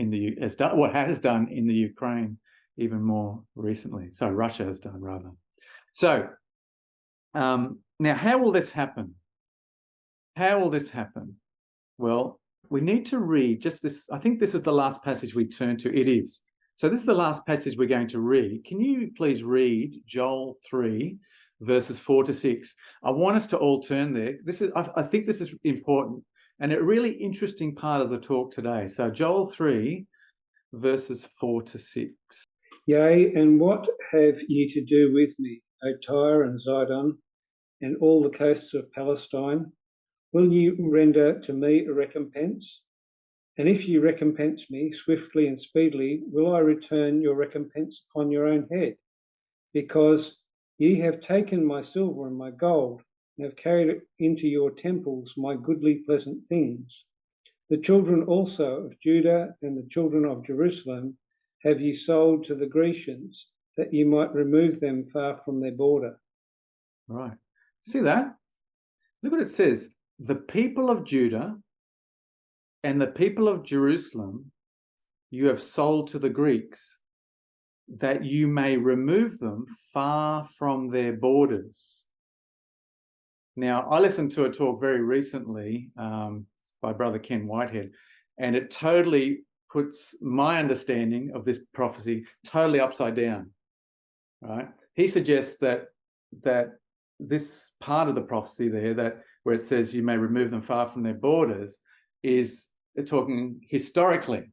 what has done in the Ukraine even more recently. So Russia has done, rather. So now, how will this happen? How will this happen? Well, we need to read just this. I think this is the last passage we turn to. It is. So this is the last passage we're going to read. Can you please read Joel 3, verses 4 to 6? I want us to all turn there. I think this is important and a really interesting part of the talk today. So Joel 3, verses 4 to 6. Yea, and what have ye to do with me, O Tyre and Zidon, and all the coasts of Palestine? Will ye render to me a recompense? And if ye recompense me swiftly and speedily, will I return your recompense upon your own head? Because ye have taken my silver and my gold, and have carried into your temples my goodly pleasant things. The children also of Judah and the children of Jerusalem have ye sold to the Grecians, that ye might remove them far from their border. Right. See that? Look what it says. The people of Judah and the people of Jerusalem you have sold to the Greeks, that you may remove them far from their borders. Now, I listened to a talk very recently by Brother Ken Whitehead, and it totally puts my understanding of this prophecy totally upside down. Right? He suggests that this part of the prophecy there, that where it says you may remove them far from their borders, is talking historically.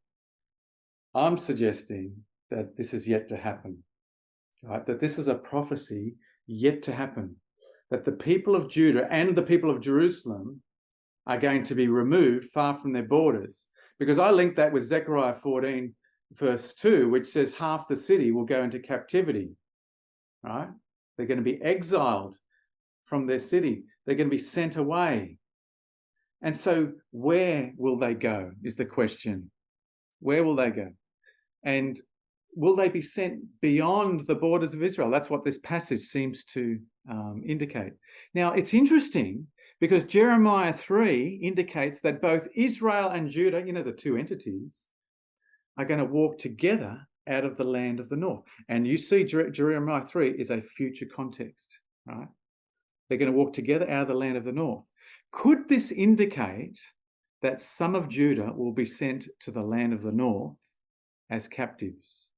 I'm suggesting that this is yet to happen, right? That this is a prophecy yet to happen, that the people of Judah and the people of Jerusalem are going to be removed far from their borders. Because I link that with Zechariah 14, verse 2, which says half the city will go into captivity, right? They're going to be exiled from their city. They're going to be sent away. And so where will they go is the question. Where will they go? And will they be sent beyond the borders of Israel? That's what this passage seems to indicate. Now, it's interesting because Jeremiah 3 indicates that both Israel and Judah, the two entities, are going to walk together out of the land of the north. And you see Jeremiah 3 is a future context, right? They're going to walk together out of the land of the north. Could this indicate that some of Judah will be sent to the land of the north as captives?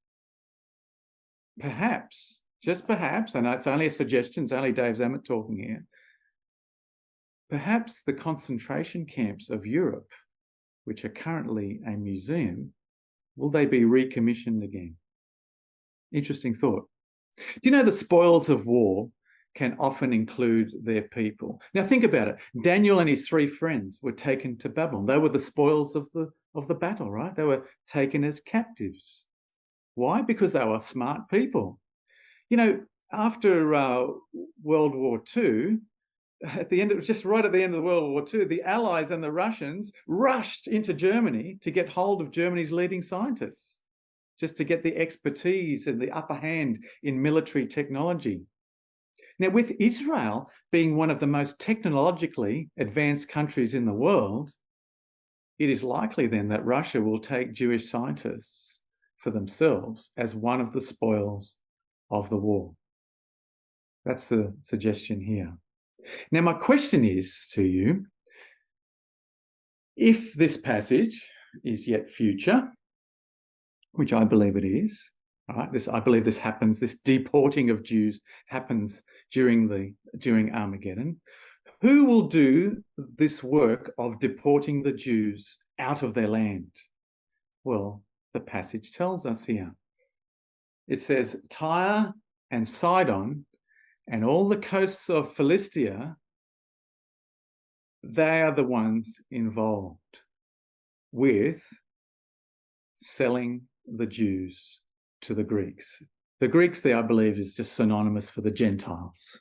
Perhaps, just perhaps, I know it's only a suggestion, it's only Dave Zammit talking here, perhaps the concentration camps of Europe, which are currently a museum, will they be recommissioned again? Interesting thought. Do you know the spoils of war can often include their people? Now think about it. Daniel and his 3 friends were taken to Babylon. They were the spoils of the battle, right? They were taken as captives. Why? Because they were smart people. After World War II, just right at the end of World War II, the Allies and the Russians rushed into Germany to get hold of Germany's leading scientists, just to get the expertise and the upper hand in military technology. Now, with Israel being one of the most technologically advanced countries in the world, it is likely then that Russia will take Jewish scientists for themselves as one of the spoils of the war. That's the suggestion here. Now, my question is to you, if this passage is yet future, which I believe it is, right? I believe this happens, this deporting of Jews happens during Armageddon. Who will do this work of deporting the Jews out of their land? Well, the passage tells us here. It says, Tyre and Sidon and all the coasts of Philistia, they are the ones involved with selling the Jews to the Greeks. The Greeks there, I believe, is just synonymous for the Gentiles.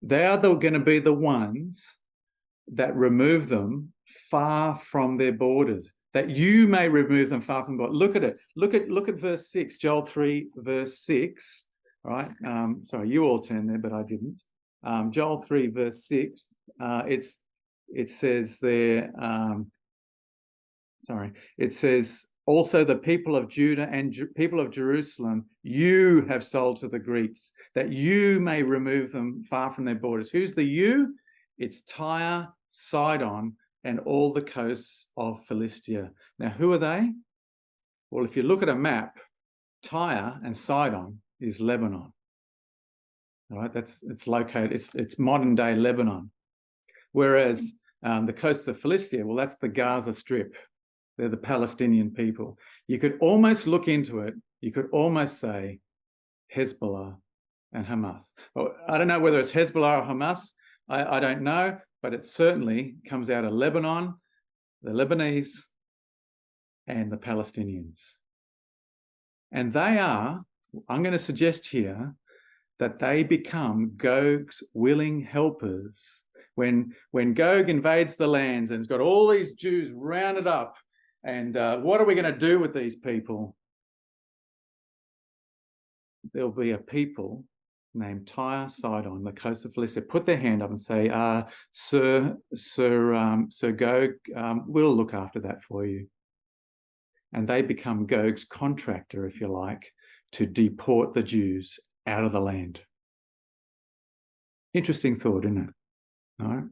They are going to be the ones that remove them far from their borders, that you may remove them far from the border. Look at it. Look at verse 6, Joel 3, verse 6. Right? Sorry, you all turned there, but I didn't. Joel 3, verse 6. It says there. It says, also the people of Judah and people of Jerusalem, you have sold to the Greeks, that you may remove them far from their borders. Who's the you? It's Tyre, Sidon, and all the coasts of Philistia. Now, who are they? Well, if you look at a map, Tyre and Sidon is Lebanon. All right, it's located, it's modern day Lebanon. Whereas the coasts of Philistia, well, that's the Gaza Strip. They're the Palestinian people. You could almost look into it. You could almost say Hezbollah and Hamas. Well, I don't know whether it's Hezbollah or Hamas. I don't know, but it certainly comes out of Lebanon, the Lebanese, and the Palestinians. And they are, I'm going to suggest here, that they become Gog's willing helpers when Gog invades the lands and has got all these Jews rounded up, and what are we going to do with these people? There'll be a people named Tyre, Sidon, the coast of Philistia, put their hand up and say, Sir Gog, we'll look after that for you. And they become Gog's contractor, if you like, to deport the Jews out of the land. Interesting thought, isn't it? No?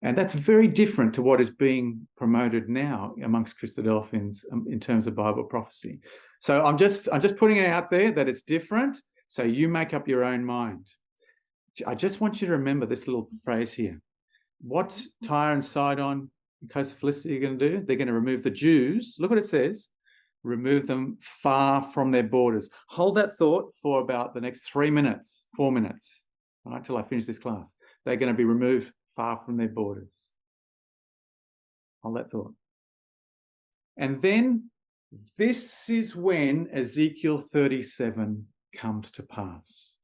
And that's very different to what is being promoted now amongst Christadelphians in terms of Bible prophecy. So I'm just putting it out there that it's different, so you make up your own mind. I just want you to remember this little phrase here. What's Tyre and Sidon, the coast of Philistia, going to do? They're going to remove the Jews. Look what it says. Remove them far from their borders. Hold that thought for about the next 4 minutes, right, till I finish this class. They're going to be removed far from their borders. Hold that thought. And then this is when Ezekiel 37 comes to pass.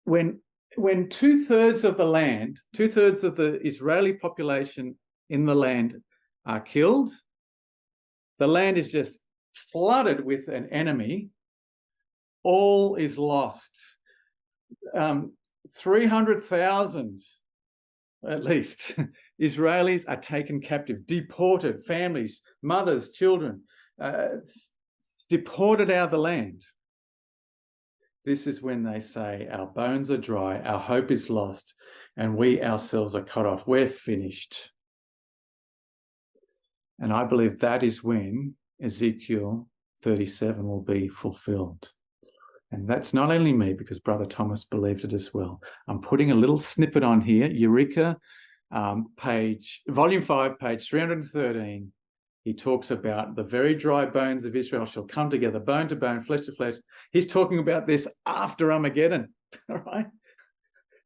When 2/3 of the land, 2/3 of the Israeli population in the land are killed, the land is just flooded with an enemy, all is lost. 300,000 at least Israelis are taken captive, deported, families, mothers, children, deported out of the land. This is when they say, our bones are dry, our hope is lost, and we ourselves are cut off. We're finished. And I believe that is when Ezekiel 37 will be fulfilled. And that's not only me, because Brother Thomas believed it as well. I'm putting a little snippet on here, Eureka, volume 5, page 313. He talks about the very dry bones of Israel shall come together, bone to bone, flesh to flesh. He's talking about this after Armageddon, all right?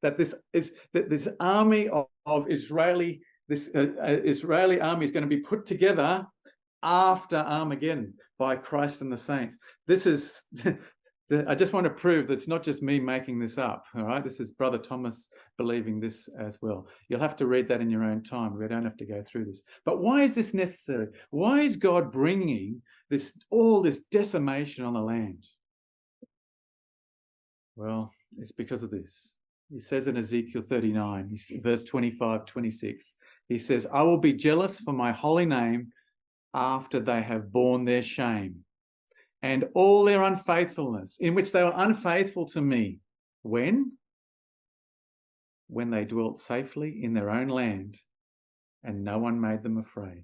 That this army of Israeli, this Israeli army is going to be put together after Armageddon by Christ and the saints. This is... I just want to prove that it's not just me making this up, all right? This is Brother Thomas believing this as well. You'll have to read that in your own time. We don't have to go through this. But why is this necessary? Why is God bringing all this decimation on the land? Well, it's because of this. He says in Ezekiel 39, verse 25, 26, he says, I will be jealous for my holy name after they have borne their shame and all their unfaithfulness, in which they were unfaithful to me. When? When they dwelt safely in their own land and no one made them afraid.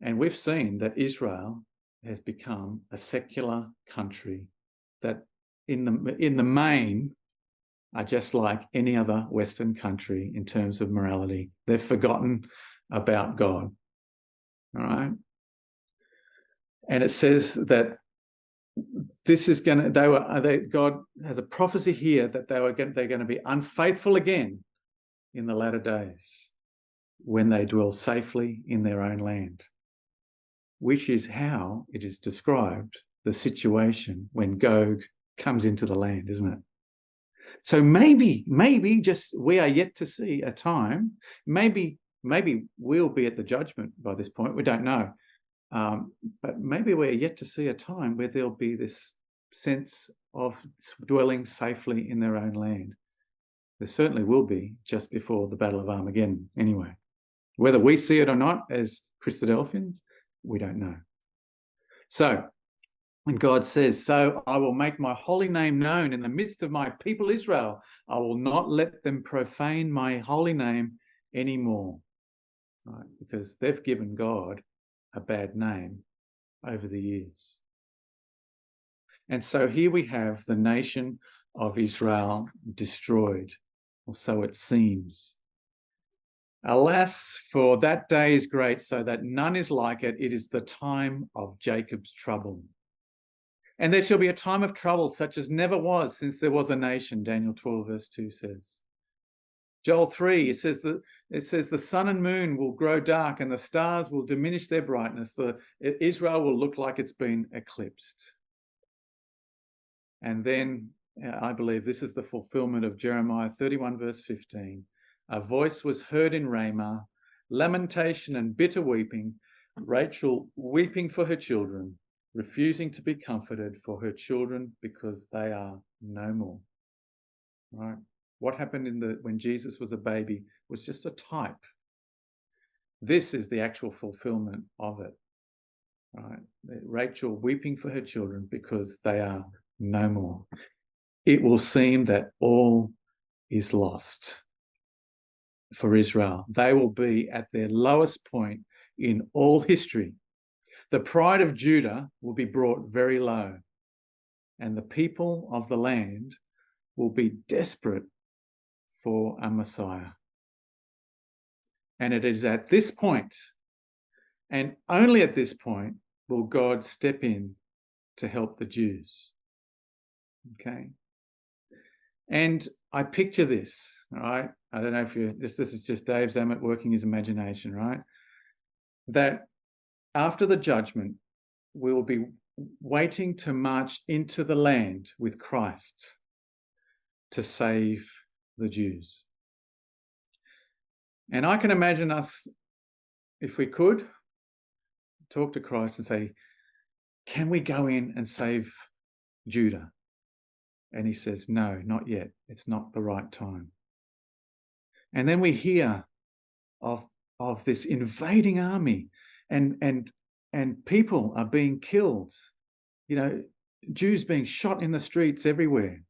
And we've seen that Israel has become a secular country that in the main are just like any other Western country in terms of morality. They've forgotten about God. All right? And it says that this is going to, God has a prophecy here that they're going to be unfaithful again in the latter days when they dwell safely in their own land, which is how it is described, the situation when Gog comes into the land, isn't it? So maybe just we are yet to see a time, maybe we'll be at the judgment by this point, we don't know. But maybe we're yet to see a time where there'll be this sense of dwelling safely in their own land. There certainly will be just before the Battle of Armageddon anyway. Whether we see it or not as Christadelphians, we don't know. So when God says, so I will make my holy name known in the midst of my people Israel, I will not let them profane my holy name anymore, right? Because they've given God a bad name over the years. And so here we have the nation of Israel destroyed, or so it seems. Alas, for that day is great, so that none is like it. It is the time of Jacob's trouble. And there shall be a time of trouble such as never was since there was a nation, Daniel 12 verse 2 says. Joel 3, it says the sun and moon will grow dark and the stars will diminish their brightness. Israel will look like it's been eclipsed. And then I believe this is the fulfillment of Jeremiah 31 verse 15. A voice was heard in Ramah, lamentation and bitter weeping, Rachel weeping for her children, refusing to be comforted for her children because they are no more. Right? What happened when Jesus was a baby was just a type. This is the actual fulfillment of it. Right? Rachel weeping for her children because they are no more. It will seem that all is lost for Israel. They will be at their lowest point in all history. The pride of Judah will be brought very low, and the people of the land will be desperate for a Messiah. And it is at this point, and only at this point, will God step in to help the Jews. Okay? And I picture this, right? I don't know if this is just Dave Zammit working his imagination, right? That after the judgment, we will be waiting to march into the land with Christ to save the Jews. And I can imagine us, if we could, talk to Christ and say, can we go in and save Judah? And he says, no, not yet. It's not the right time. And then we hear of this invading army and people are being killed. You know, Jews being shot in the streets everywhere.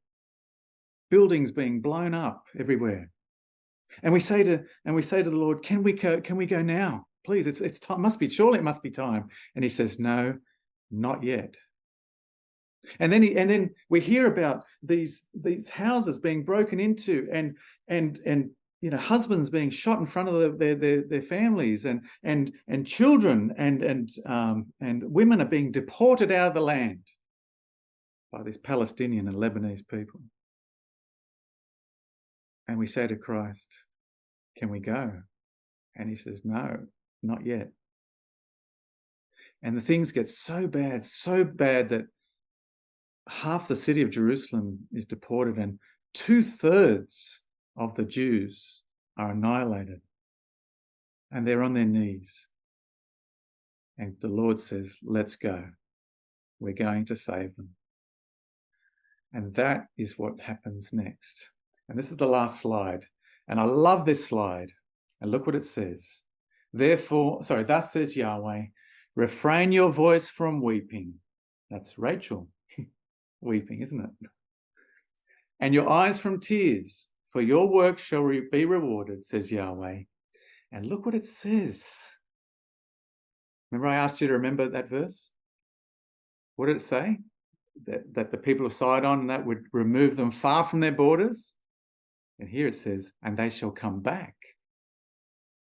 Buildings being blown up everywhere. And we say to the Lord, can we go now? Please, it's time. Surely it must be time. And he says, no, not yet. And then we hear about these houses being broken into and you know, husbands being shot in front of their families and children and women are being deported out of the land by these Palestinian and Lebanese people. And we say to Christ, can we go? And he says, no, not yet. And the things get so bad that half the city of Jerusalem is deported and 2/3 of the Jews are annihilated. And they're on their knees. And the Lord says, let's go. We're going to save them. And that is what happens next. And this is the last slide. And I love this slide. And look what it says. Thus says Yahweh, refrain your voice from weeping. That's Rachel weeping, isn't it? And your eyes from tears, for your work shall be rewarded, says Yahweh. And look what it says. Remember I asked you to remember that verse? What did it say? That the people of Sidon and that would remove them far from their borders? And here it says, and they shall come back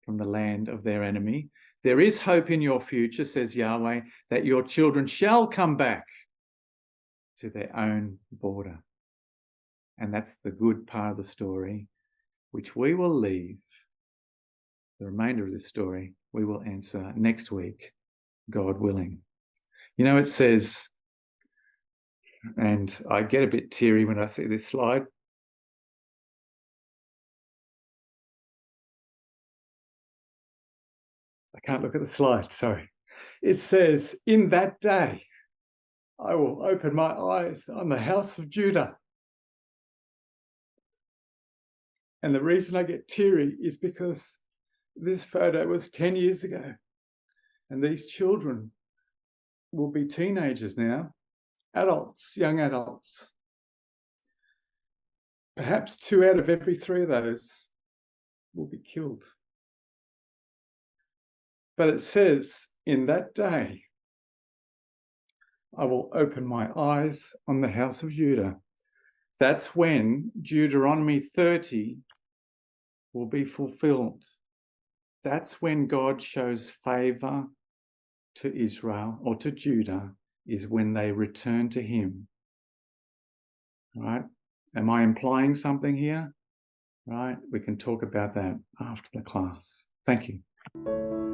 from the land of their enemy. There is hope in your future, says Yahweh, that your children shall come back to their own border. And that's the good part of the story, which we will leave. The remainder of this story we will answer next week, God willing. You know, it says, and I get a bit teary when I see this slide. I can't look at the slide, sorry. It says, in that day, I will open my eyes on the house of Judah. And the reason I get teary is because this photo was 10 years ago. And these children will be teenagers now, adults, young adults. Perhaps 2 out of every 3 of those will be killed. But it says, in that day, I will open my eyes on the house of Judah. That's when Deuteronomy 30 will be fulfilled. That's when God shows favor to Israel or to Judah, is when they return to him. Right? Am I implying something here? Right? We can talk about that after the class. Thank you.